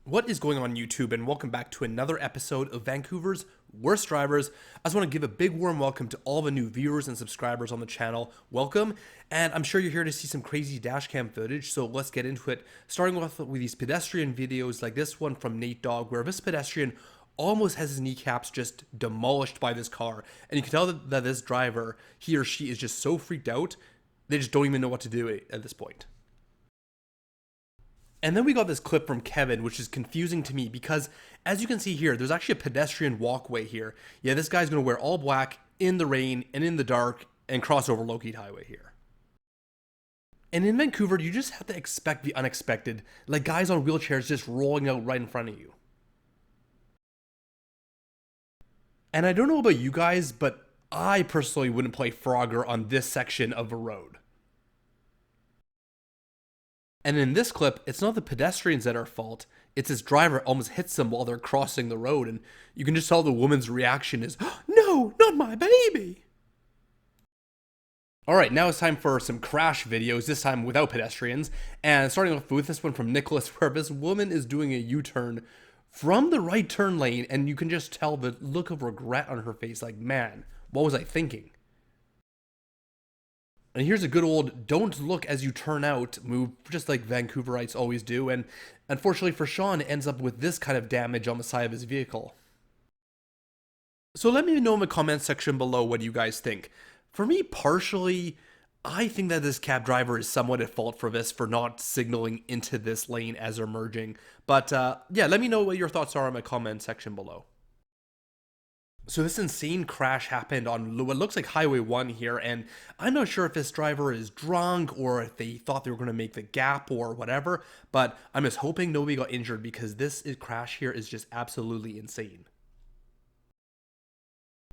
What is going on YouTube, and welcome back to another episode of Vancouver's Worst Drivers. I just want to give a big warm welcome to all the new viewers and subscribers on the channel. Welcome, and I'm sure you're here to see some crazy dashcam footage, so let's get into it. Starting off with these pedestrian videos like this one from Nate Dogg, where this pedestrian almost has his kneecaps just demolished by this car, and you can tell that this driver, he or she, is just so freaked out, they just don't even know what to do at this point. And then we got this clip from Kevin, which is confusing to me because, as you can see here, there's actually a pedestrian walkway here. Yeah, this guy's going to wear all black in the rain and in the dark and cross over Lockheed Highway here. And in Vancouver, you just have to expect the unexpected, like guys on wheelchairs just rolling out right in front of you. And I don't know about you guys, but I personally wouldn't play Frogger on this section of a road. And in this clip, it's not the pedestrians that are at fault, it's his driver almost hits them while they're crossing the road, and you can just tell the woman's reaction is, "No, not my baby!" Alright, now it's time for some crash videos, this time without pedestrians, and starting off with this one from Nicholas, where this woman is doing a U-turn from the right turn lane, and you can just tell the look of regret on her face, like, man, what was I thinking? And here's a good old don't look as you turn out move, just like Vancouverites always do. And unfortunately for Sean, it ends up with this kind of damage on the side of his vehicle. So let me know in the comments section below what you guys think. For me, partially, I think that this cab driver is somewhat at fault for this, for not signaling into this lane as they're merging. But yeah, let me know what your thoughts are in the comment section below. So this insane crash happened on what looks like Highway 1 here, and I'm not sure if this driver is drunk or if they thought they were going to make the gap or whatever, but I'm just hoping nobody got injured because this crash here is just absolutely insane.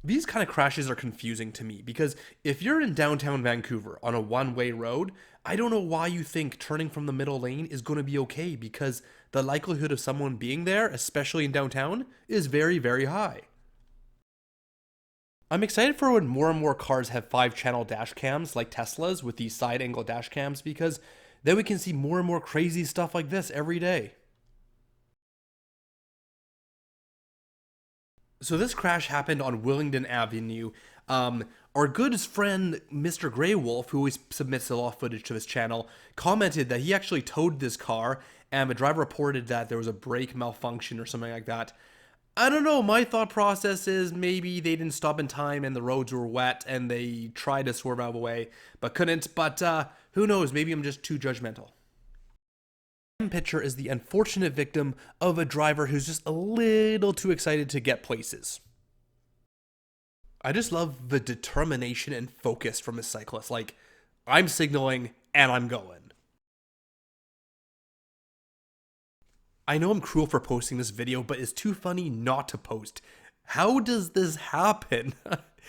These kind of crashes are confusing to me because if you're in downtown Vancouver on a one-way road, I don't know why you think turning from the middle lane is going to be okay, because the likelihood of someone being there, especially in downtown, is very, very high. I'm excited for when more and more cars have 5-channel dash cams like Teslas with these side angle dash cams, because then we can see more and more crazy stuff like this every day. So this crash happened on Willingdon Avenue. Our good friend Mr. Grey Wolf, who always submits a lot of footage to his channel, commented that he actually towed this car and the driver reported that there was a brake malfunction or something like that. I don't know, my thought process is maybe they didn't stop in time and the roads were wet and they tried to swerve out of the way, but couldn't, but who knows, maybe I'm just too judgmental. The picture is the unfortunate victim of a driver who's just a little too excited to get places. I just love the determination and focus from a cyclist, like, I'm signaling and I'm going. I know I'm cruel for posting this video, but it's too funny not to post. How does this happen?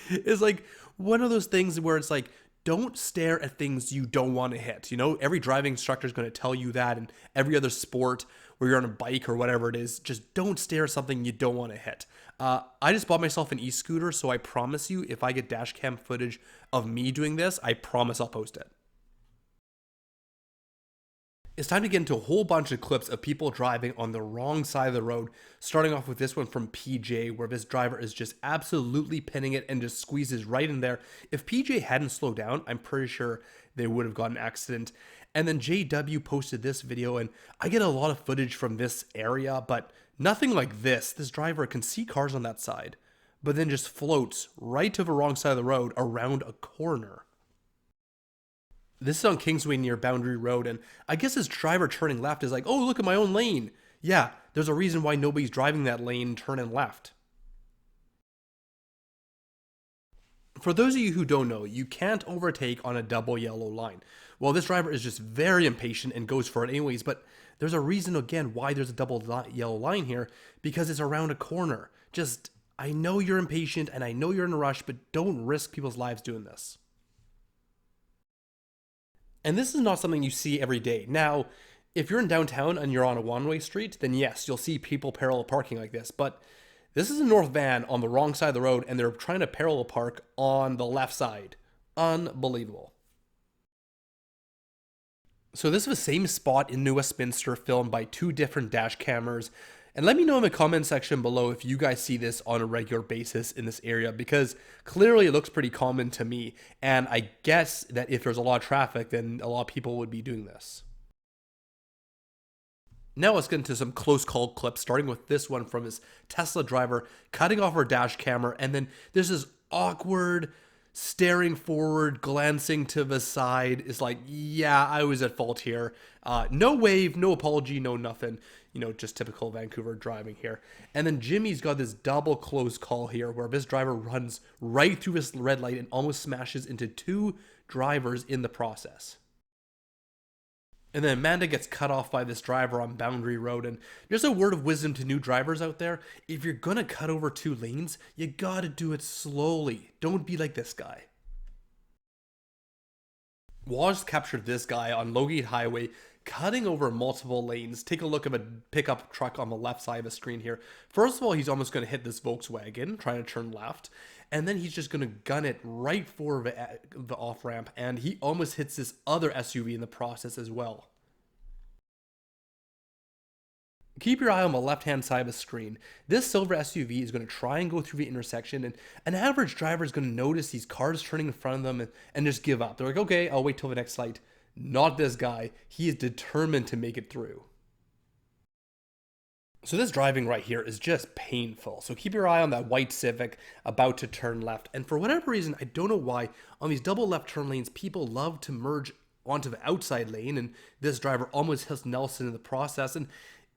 It's like one of those things where it's like, don't stare at things you don't want to hit. You know, every driving instructor is going to tell you that, and every other sport where you're on a bike or whatever it is, just don't stare at something you don't want to hit. I just bought myself an e-scooter, so I promise you, if I get dash cam footage of me doing this, I promise I'll post it. It's time to get into a whole bunch of clips of people driving on the wrong side of the road, starting off with this one from PJ, where this driver is just absolutely pinning it and just squeezes right in there. If PJ hadn't slowed down, I'm pretty sure they would have got an accident. And then JW posted this video, and I get a lot of footage from this area, but nothing like this. This driver can see cars on that side, but then just floats right to the wrong side of the road around a corner. This is on Kingsway near Boundary Road, and I guess this driver turning left is like, oh, look at my own lane. Yeah, there's a reason why nobody's driving that lane turning left. For those of you who don't know, you can't overtake on a double yellow line. Well, this driver is just very impatient and goes for it anyways, but there's a reason, again, why there's a double yellow line here, because it's around a corner. Just, I know you're impatient and I know you're in a rush, but don't risk people's lives doing this. And this is not something you see every day. Now, if you're in downtown and you're on a one-way street, then yes, you'll see people parallel parking like this. But this is a North Van on the wrong side of the road, and they're trying to parallel park on the left side. Unbelievable. So this is the same spot in New Westminster filmed by two different dash cameras. And let me know in the comment section below if you guys see this on a regular basis in this area, because clearly it looks pretty common to me. And I guess that if there's a lot of traffic, then a lot of people would be doing this. Now let's get into some close call clips, starting with this one from his Tesla driver cutting off her dash camera, and then there's this awkward staring forward, glancing to the side. Is like, yeah, I was at fault here. No wave, no apology, no nothing. You know, just typical Vancouver driving here. And then Jimmy's got this double close call here where this driver runs right through this red light and almost smashes into two drivers in the process. And then Amanda gets cut off by this driver on Boundary Road. And just a word of wisdom to new drivers out there: if you're gonna cut over two lanes, you gotta do it slowly. Don't be like this guy. Waj captured this guy on Logate Highway cutting over multiple lanes. Take a look at a pickup truck on the left side of the screen here. First of all, he's almost going to hit this Volkswagen trying to turn left, and then he's just going to gun it right for the off-ramp, and he almost hits this other SUV in the process as well. Keep your eye on the left-hand side of the screen. This silver SUV is going to try and go through the intersection, and an average driver is going to notice these cars turning in front of them and just give up. They're like, okay, I'll wait till the next light. Not this guy. He is determined to make it through. So this driving right here is just painful. So keep your eye on that white Civic about to turn left. And for whatever reason, I don't know why, on these double left turn lanes, people love to merge onto the outside lane, and this driver almost hits Nelson in the process. And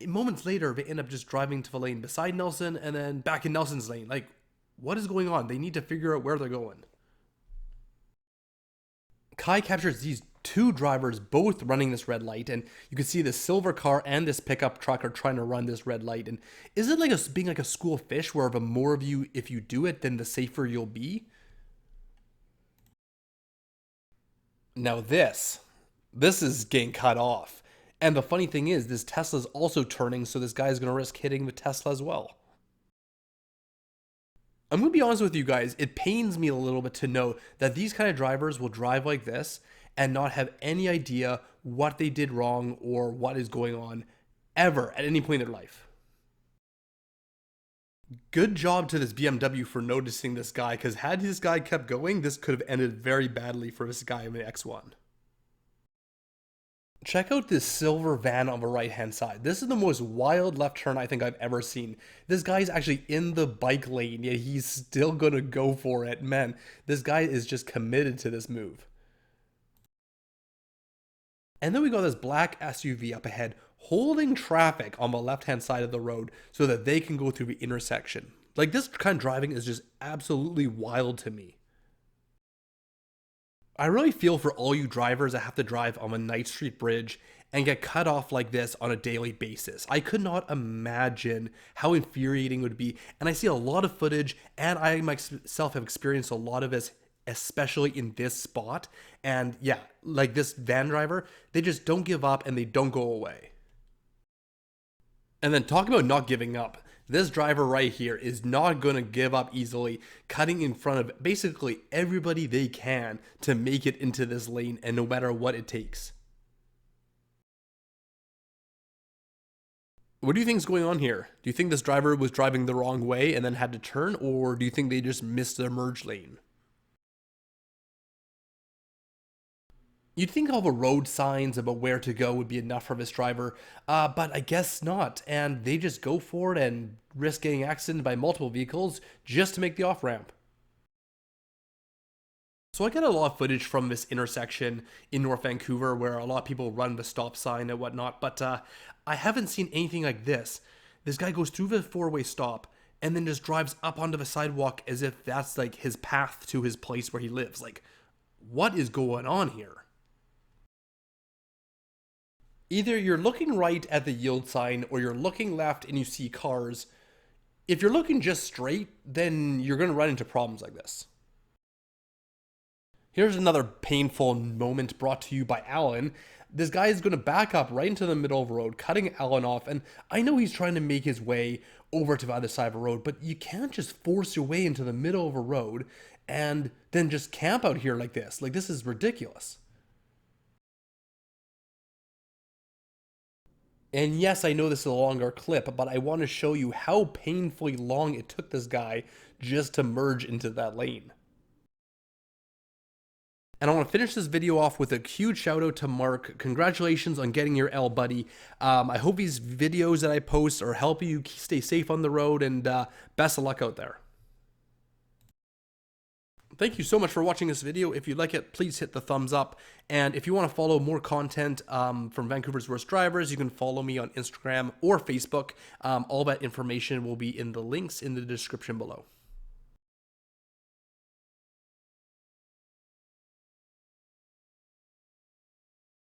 moments later, they end up just driving to the lane beside Nelson and then back in Nelson's lane. Like, what is going on? They need to figure out where they're going. Kai captures these two drivers both running this red light, and you can see the silver car and this pickup truck are trying to run this red light. And is it like being like a school fish where the more of you, if you do it, then the safer you'll be? Now this is getting cut off. And the funny thing is, this Tesla's also turning, so this guy is going to risk hitting the Tesla as well. I'm going to be honest with you guys, it pains me a little bit to know that these kind of drivers will drive like this and not have any idea what they did wrong or what is going on ever at any point in their life. Good job to this BMW for noticing this guy, because had this guy kept going, this could have ended very badly for this guy in the X1. Check out this silver van on the right hand side. This is the most wild left turn I think I've ever seen. This guy's actually in the bike lane, yet he's still gonna go for it. Man, this guy is just committed to this move. And then we got this black SUV up ahead holding traffic on the left hand side of the road so that they can go through the intersection. Like, this kind of driving is just absolutely wild to me. I really feel for all you drivers that have to drive on a Knight Street Bridge and get cut off like this on a daily basis. I could not imagine how infuriating it would be. And I see a lot of footage, and I myself have experienced a lot of this, especially in this spot. And yeah, like this van driver, they just don't give up and they don't go away. And then talk about not giving up. This driver right here is not going to give up easily, cutting in front of basically everybody they can to make it into this lane, and no matter what it takes. What do you think is going on here? Do you think this driver was driving the wrong way and then had to turn, or do you think they just missed their merge lane? You'd think all the road signs about where to go would be enough for this driver, but I guess not, and they just go for it and risk getting accidented by multiple vehicles just to make the off-ramp. So I get a lot of footage from this intersection in North Vancouver where a lot of people run the stop sign and whatnot, but I haven't seen anything like this. This guy goes through the four-way stop and then just drives up onto the sidewalk as if that's like his path to his place where he lives. Like, what is going on here? Either you're looking right at the yield sign or you're looking left and you see cars. If you're looking just straight, then you're going to run into problems like this. Here's another painful moment brought to you by Alan. This guy is going to back up right into the middle of the road, cutting Alan off. And I know he's trying to make his way over to the other side of the road, but you can't just force your way into the middle of a road and then just camp out here like this. Like, this is ridiculous. And yes, I know this is a longer clip, but I want to show you how painfully long it took this guy just to merge into that lane. And I want to finish this video off with a huge shout out to Mark. Congratulations on getting your L, buddy. I hope these videos that I post are helping you stay safe on the road, and best of luck out there. Thank you so much for watching this video. If you like it, please hit the thumbs up. And if you want to follow more content from Vancouver's Worst Drivers, you can follow me on Instagram or Facebook. All that information will be in the links in the description below.